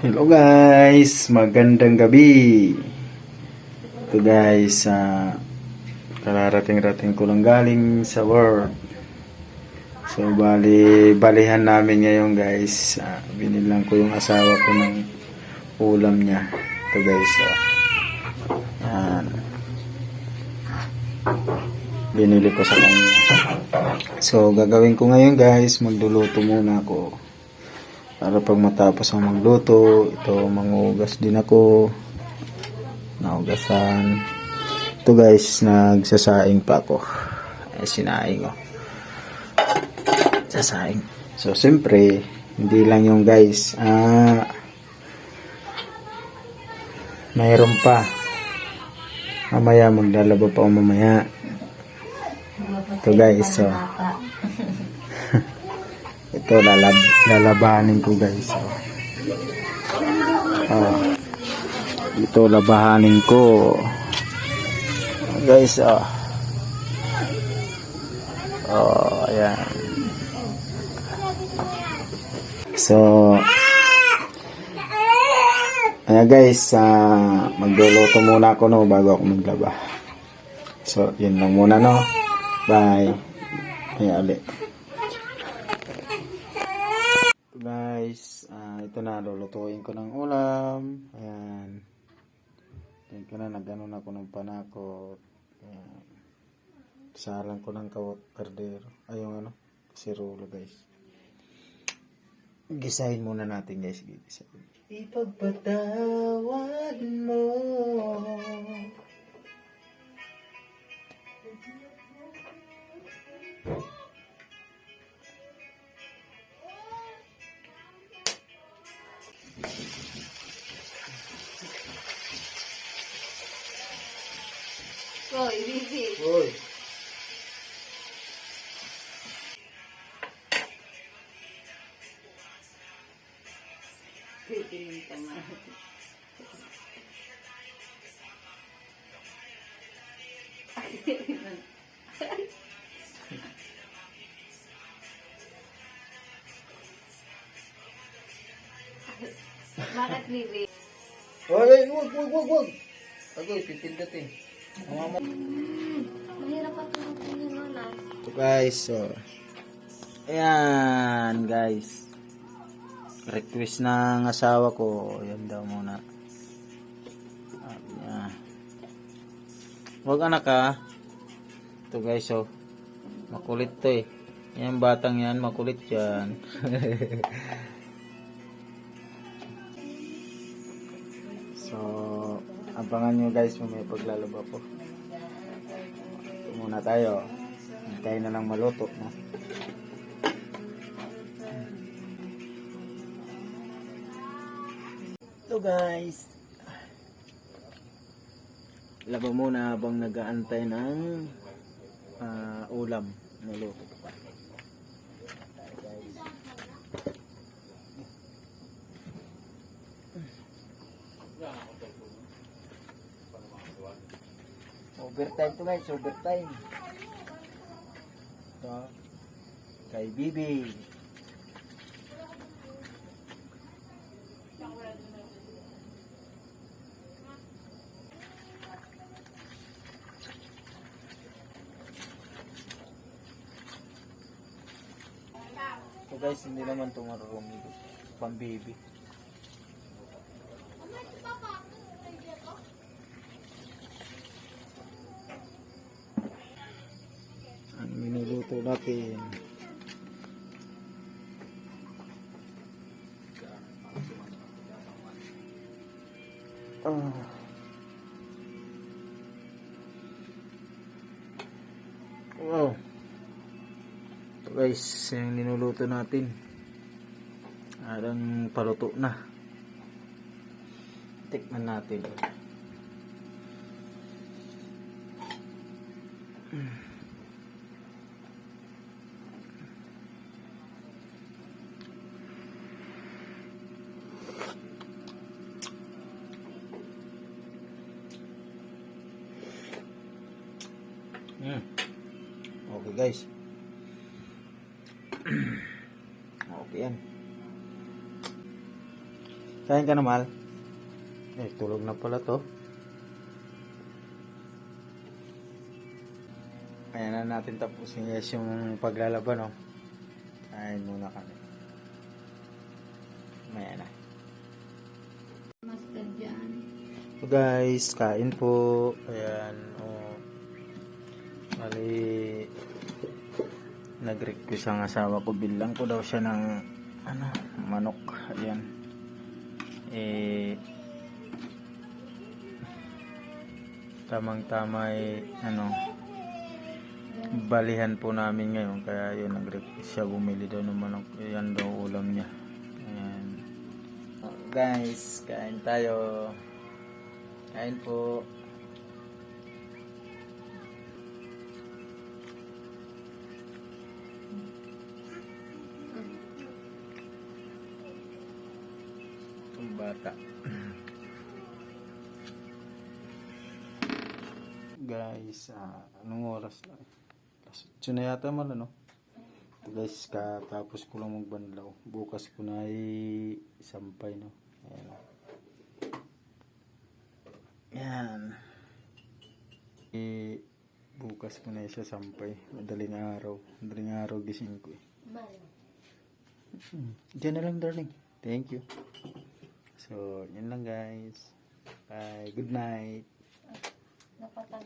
Hello guys, magandang gabi. Ito guys, kararating-rating ko lang galing sa work. So balihan namin ngayon guys. Binilang ko yung asawa ko ng ulam niya. Ito guys, yan. Binili ko sa kanya. So gagawin ko ngayon guys, magluluto muna ako. Para pag matapos ang magluto, ito mangugas din ako. Naugasan. Ito guys, nagsasaing pa ako. Sinaing ko. Sasaing. So siyempre, hindi lang yung guys. Mayroon pa. Mamaya maglalaba pa ako mamaya. Ito guys, so. Ito lalabahanin ko guys. Ito labahanin ko. Guys, ayan. So, ayan guys, magluluto muna ako no bago ako maglaba. So, yun lang muna no. Bye. Ayan ulit. Guys, ito na, lulutuin ko ng ulam. Ayan. Tingin ko na, nag-ano na ako ng panakot. Ayan. Salang ko ng kardero. Ay, yung ano, sirulo guys. Gisahin muna natin guys. Gisahin. Ipagpatawad mo. Hoy, Bibi. Hoy. Titingin ka man. Bakit, Bibi? Hoy, wag. Agoy, pipindutin. Mahirap pa ito ng lunas. So guys, so ayan guys, request ng asawa ko, yan daw muna. Sabi niya, wag anak ha. Ito guys, so makulit to eh. Yan batang yan, makulit yan. So abangan nyo guys, may paglalaba po. Ito muna tayo. Hintayin na lang maluto, no? Ito guys. Laba muna habang nag-aantay ng ulam. Naluto pa. Overtime to guys, overtime. Ito, kay Bibi. Ito guys, hindi naman ito marurumi. Pang Bibi. Ang minuluto natin. Wow. Ito guys, yung ninuluto natin. Parang paluto na. Tikman natin. Okay guys. Okay yan. Kain ka na, mahal. Tulog na pala to. Kaya na natin tapusin guys yung paglalaban, no? Kain muna kami. Maya na. Mustard dyan. So guys, kain po. Ayan, Bali, nag-request ang asawa ko. Bilang ko daw siya ng, manok. Ayan. Tamang-tama balihan po namin ngayon. Kaya yun, nag-request siya. Bumili daw ng manok. Ayan daw ulam niya. Ayan. Guys, kain tayo. Kain po. Itong bata. Guys, anong oras na? Alas 8 na yata man, ano? Ito guys, katapos ko lang magbanlaw. Bukas ko na isampay, no? Ayan. Yan. Bukas ko na siya sampay. Madaling araw gising ko eh. Diyan na lang, darling. Thank you. So, yun lang guys. Bye. Good night. Napatan